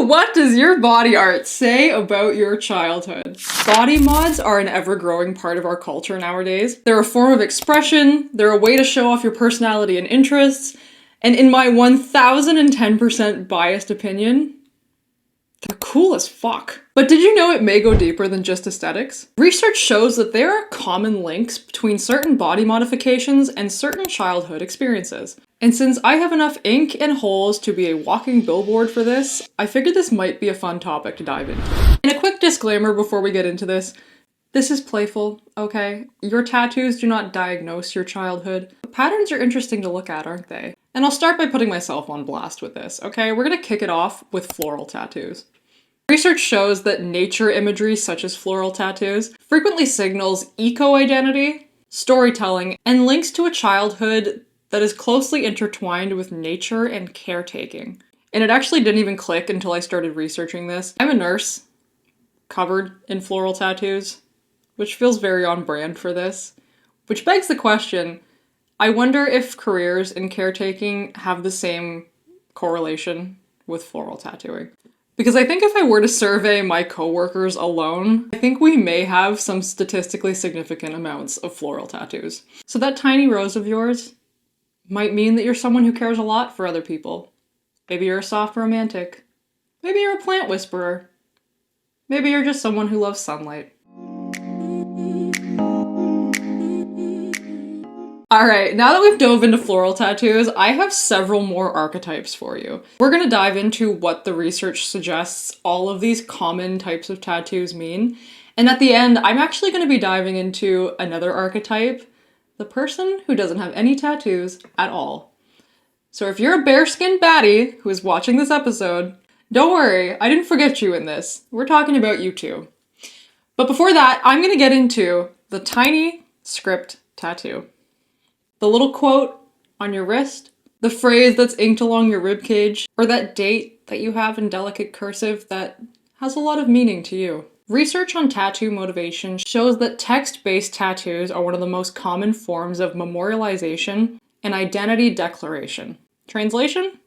What does your body art say about your childhood? Body mods are an ever-growing part of our culture nowadays. They're a form of expression, they're a way to show off your personality and interests, and in my 1010% biased opinion, they're cool as fuck. But did you know it may go deeper than just aesthetics? Research shows that there are common links between certain body modifications and certain childhood experiences. And since I have enough ink and holes to be a walking billboard for this, I figured this might be a fun topic to dive into. And a quick disclaimer before we get into this. This is playful, okay? Your tattoos do not diagnose your childhood. The patterns are interesting to look at, aren't they? And I'll start by putting myself on blast with this, okay? We're gonna kick it off with floral tattoos. Research shows that nature imagery such as floral tattoos frequently signals eco-identity, storytelling, and links to a childhood that is closely intertwined with nature and caretaking. And it actually didn't even click until I started researching this. I'm a nurse, covered in floral tattoos, which feels very on brand for this. Which begs the question, I wonder if careers in caretaking have the same correlation with floral tattooing. Because I think if I were to survey my coworkers alone, I think we may have some statistically significant amounts of floral tattoos. So that tiny rose of yours might mean that you're someone who cares a lot for other people. Maybe you're a soft romantic. Maybe you're a plant whisperer. Maybe you're just someone who loves sunlight. Alright, now that we've dove into floral tattoos, I have several more archetypes for you. We're gonna dive into what the research suggests all of these common types of tattoos mean. And at the end, I'm actually gonna be diving into another archetype, the person who doesn't have any tattoos at all. So if you're a bare-skinned baddie who is watching this episode, don't worry, I didn't forget you in this. We're talking about you too. But before that, I'm gonna get into the tiny script tattoo. The little quote on your wrist, the phrase that's inked along your ribcage, or that date that you have in delicate cursive that has a lot of meaning to you. Research on tattoo motivation shows that text-based tattoos are one of the most common forms of memorialization and identity declaration. Translation?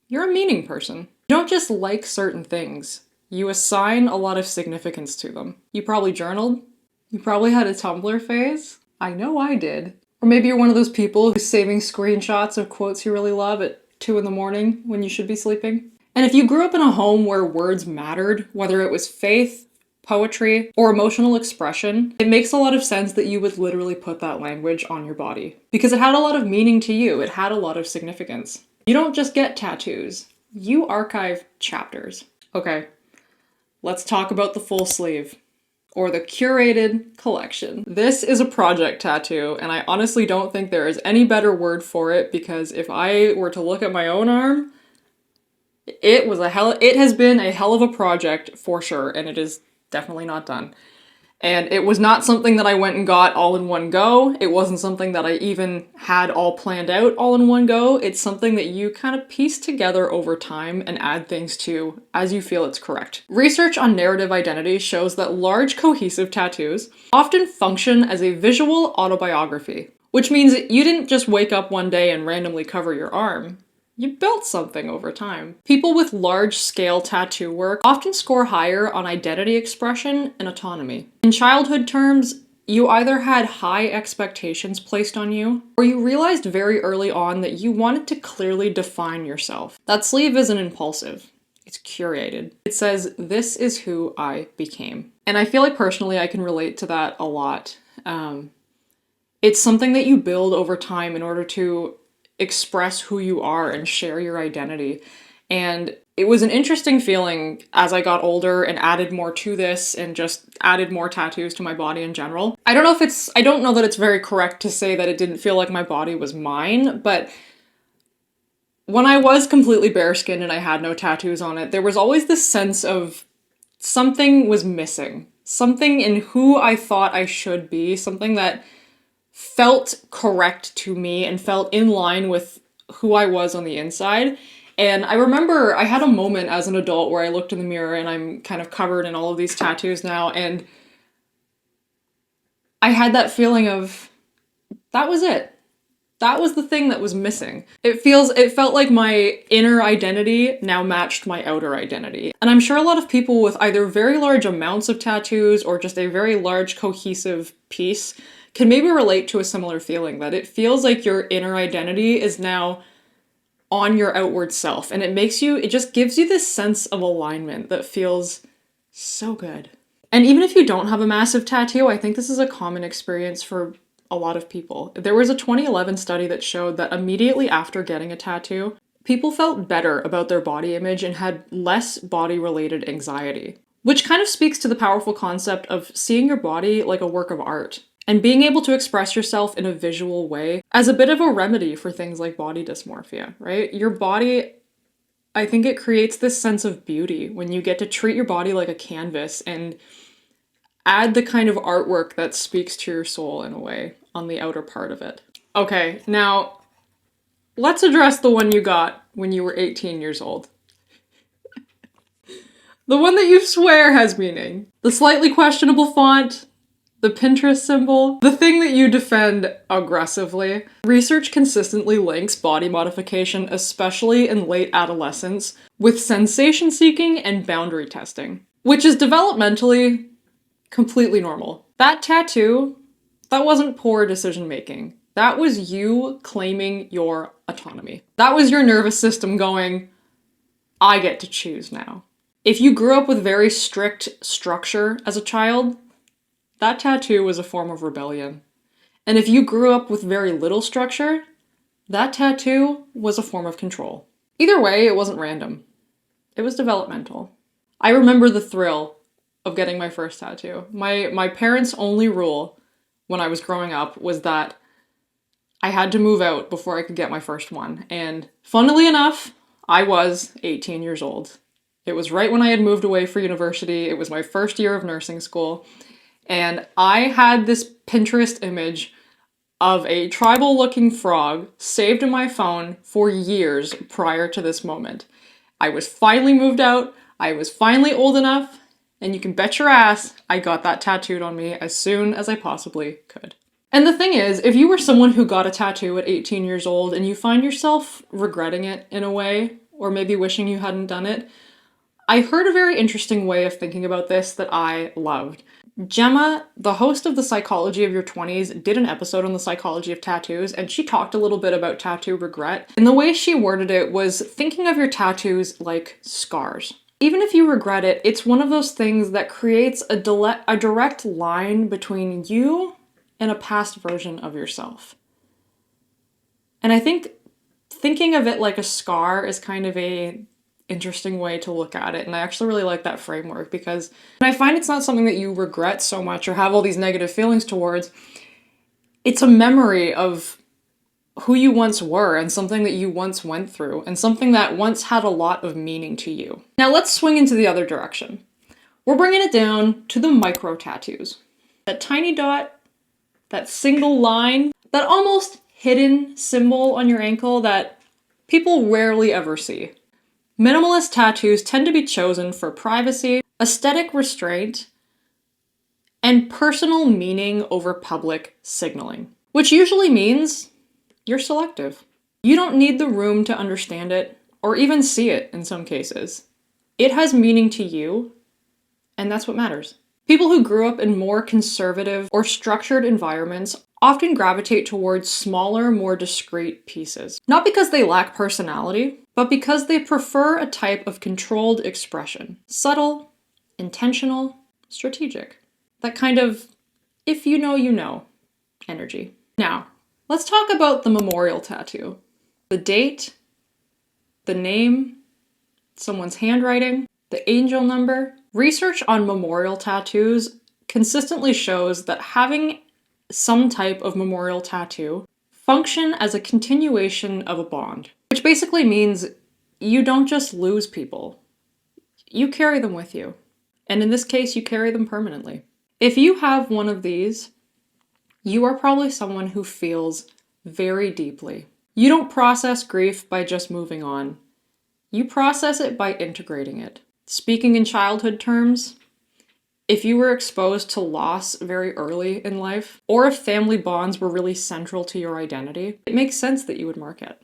You're a meaning person. You don't just like certain things. You assign a lot of significance to them. You probably journaled. You probably had a Tumblr phase. I know I did. Or maybe you're one of those people who's saving screenshots of quotes you really love at 2 in the morning when you should be sleeping. And if you grew up in a home where words mattered, whether it was faith, poetry, or emotional expression, it makes a lot of sense that you would literally put that language on your body. Because it had a lot of meaning to you, it had a lot of significance. You don't just get tattoos, you archive chapters. Okay, let's talk about the full sleeve. Or the curated collection. This is a project tattoo, and I honestly don't think there is any better word for it, because if I were to look at my own arm, it has been a hell of a project for sure, and it is definitely not done. And it was not something that I went and got all in one go. It wasn't something that I even had all planned out all in one go. It's something that you kind of piece together over time and add things to as you feel it's correct. Research on narrative identity shows that large cohesive tattoos often function as a visual autobiography, which means that you didn't just wake up one day and randomly cover your arm. You built something over time. People with large-scale tattoo work often score higher on identity expression and autonomy. In childhood terms, you either had high expectations placed on you, or you realized very early on that you wanted to clearly define yourself. That sleeve isn't impulsive. It's curated. It says, this is who I became. And I feel like personally I can relate to that a lot. It's something that you build over time in order to express who you are and share your identity. And it was an interesting feeling as I got older and added more to this and just added more tattoos to my body in general. I don't know that it's very correct to say that it didn't feel like my body was mine, but when I was completely bare-skinned and I had no tattoos on it, there was always this sense of something was missing. Something in who I thought I should be, something that felt correct to me and felt in line with who I was on the inside. And I remember I had a moment as an adult where I looked in the mirror, and I'm kind of covered in all of these tattoos now, and I had that feeling of, that was it. That was the thing that was missing. It felt like my inner identity now matched my outer identity. And I'm sure a lot of people with either very large amounts of tattoos or just a very large cohesive piece can maybe relate to a similar feeling, that it feels like your inner identity is now on your outward self, and it just gives you this sense of alignment that feels so good. And even if you don't have a massive tattoo, I think this is a common experience for a lot of people. There was a 2011 study that showed that immediately after getting a tattoo, people felt better about their body image and had less body-related anxiety, which kind of speaks to the powerful concept of seeing your body like a work of art and being able to express yourself in a visual way as a bit of a remedy for things like body dysmorphia, right? Your body, I think it creates this sense of beauty when you get to treat your body like a canvas and add the kind of artwork that speaks to your soul in a way on the outer part of it. Okay, now let's address the one you got when you were 18 years old. The one that you swear has meaning. The slightly questionable font, the Pinterest symbol, the thing that you defend aggressively. Research consistently links body modification, especially in late adolescence, with sensation seeking and boundary testing, which is developmentally completely normal. That tattoo, that wasn't poor decision making. That was you claiming your autonomy. That was your nervous system going, I get to choose now. If you grew up with very strict structure as a child, that tattoo was a form of rebellion. And if you grew up with very little structure, that tattoo was a form of control. Either way, it wasn't random. It was developmental. I remember the thrill of getting my first tattoo. My parents' only rule when I was growing up was that I had to move out before I could get my first one. And funnily enough, I was 18 years old. It was right when I had moved away for university. It was my first year of nursing school. And I had this Pinterest image of a tribal-looking frog saved in my phone for years prior to this moment. I was finally moved out. I was finally old enough. And you can bet your ass I got that tattooed on me as soon as I possibly could. And the thing is, if you were someone who got a tattoo at 18 years old and you find yourself regretting it in a way, or maybe wishing you hadn't done it, I heard a very interesting way of thinking about this that I loved. Gemma, the host of The Psychology of Your 20s, did an episode on the psychology of tattoos, and she talked a little bit about tattoo regret. And the way she worded it was thinking of your tattoos like scars. Even if you regret it, it's one of those things that creates a direct line between you and a past version of yourself. And I think thinking of it like a scar is kind of a interesting way to look at it. And I actually really like that framework because I find it's not something that you regret so much or have all these negative feelings towards. It's a memory of who you once were and something that you once went through and something that once had a lot of meaning to you. Now let's swing into the other direction. We're bringing it down to the micro tattoos. That tiny dot, that single line, that almost hidden symbol on your ankle that people rarely ever see. Minimalist tattoos tend to be chosen for privacy, aesthetic restraint, and personal meaning over public signaling, which usually means you're selective. You don't need the room to understand it, or even see it in some cases. It has meaning to you, and that's what matters. People who grew up in more conservative or structured environments often gravitate towards smaller, more discrete pieces. Not because they lack personality, but because they prefer a type of controlled expression. Subtle, intentional, strategic. That kind of, if you know energy. Now, let's talk about the memorial tattoo. The date, the name, someone's handwriting, the angel number. Research on memorial tattoos consistently shows that having some type of memorial tattoo function as a continuation of a bond, which basically means you don't just lose people, you carry them with you. And in this case, you carry them permanently. If you have one of these, you are probably someone who feels very deeply. You don't process grief by just moving on. You process it by integrating it. Speaking in childhood terms, if you were exposed to loss very early in life, or if family bonds were really central to your identity, it makes sense that you would mark it.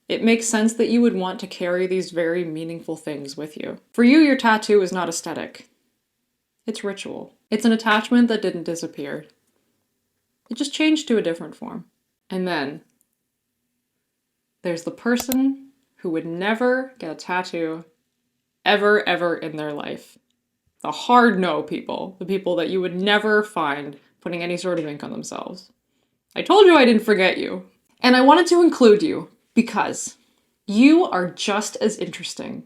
It makes sense that you would want to carry these very meaningful things with you. For you, your tattoo is not aesthetic. It's ritual. It's an attachment that didn't disappear. It just changed to a different form. And then there's the person who would never get a tattoo ever in their life. The hard no people. The people that you would never find putting any sort of ink on themselves. I told you I didn't forget you. And I wanted to include you because you are just as interesting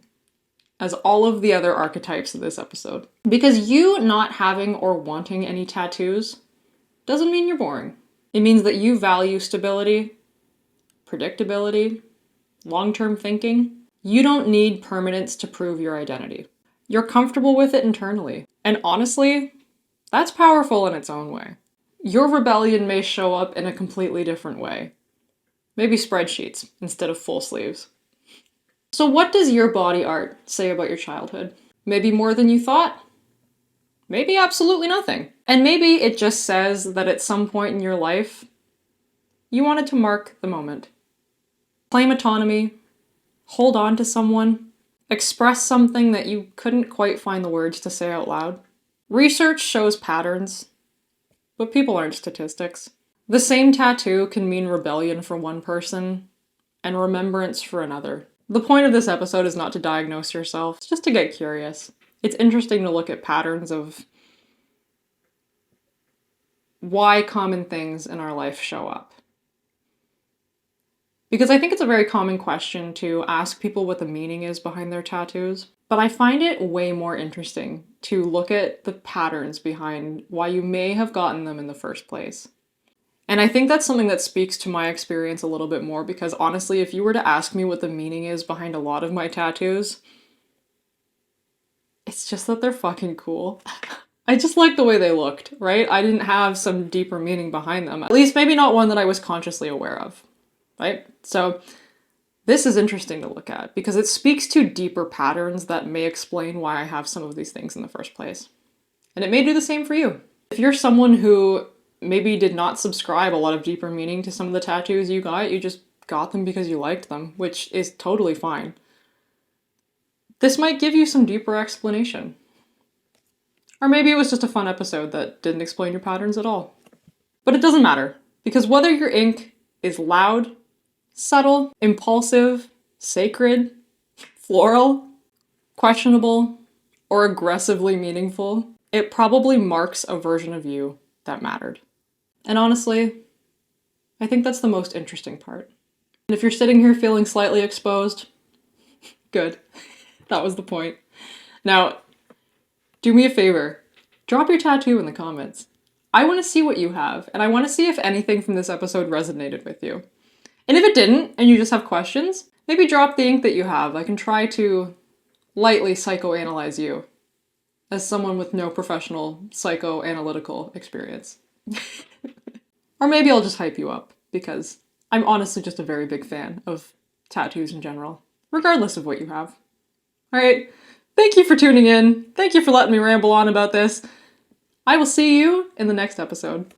as all of the other archetypes of this episode. Because you not having or wanting any tattoos doesn't mean you're boring. It means that you value stability, predictability, long-term thinking. You don't need permanence to prove your identity. You're comfortable with it internally. And honestly, that's powerful in its own way. Your rebellion may show up in a completely different way. Maybe spreadsheets instead of full sleeves. So what does your body art say about your childhood? Maybe more than you thought? Maybe absolutely nothing. And maybe it just says that at some point in your life, you wanted to mark the moment. Claim autonomy, hold on to someone, express something that you couldn't quite find the words to say out loud. Research shows patterns, but people aren't statistics. The same tattoo can mean rebellion for one person and remembrance for another. The point of this episode is not to diagnose yourself, it's just to get curious. It's interesting to look at patterns of why common things in our life show up. Because I think it's a very common question to ask people what the meaning is behind their tattoos, but I find it way more interesting to look at the patterns behind why you may have gotten them in the first place. And I think that's something that speaks to my experience a little bit more because honestly, if you were to ask me what the meaning is behind a lot of my tattoos, it's just that they're fucking cool. I just like the way they looked, right? I didn't have some deeper meaning behind them. At least maybe not one that I was consciously aware of, right? So this is interesting to look at because it speaks to deeper patterns that may explain why I have some of these things in the first place. And it may do the same for you. If you're someone who maybe did not subscribe a lot of deeper meaning to some of the tattoos you just got them because you liked them, which is totally fine. This might give you some deeper explanation. Or maybe it was just a fun episode that didn't explain your patterns at all. But it doesn't matter, because whether your ink is loud, subtle, impulsive, sacred, floral, questionable, or aggressively meaningful, it probably marks a version of you that mattered. And honestly, I think that's the most interesting part. And if you're sitting here feeling slightly exposed, good. That was the point. Now, do me a favor. Drop your tattoo in the comments. I want to see what you have, and I want to see if anything from this episode resonated with you. And if it didn't, and you just have questions, maybe drop the ink that you have. I can try to lightly psychoanalyze you as someone with no professional psychoanalytical experience. Or maybe I'll just hype you up, because I'm honestly just a very big fan of tattoos in general, regardless of what you have. Alright, thank you for tuning in. Thank you for letting me ramble on about this. I will see you in the next episode.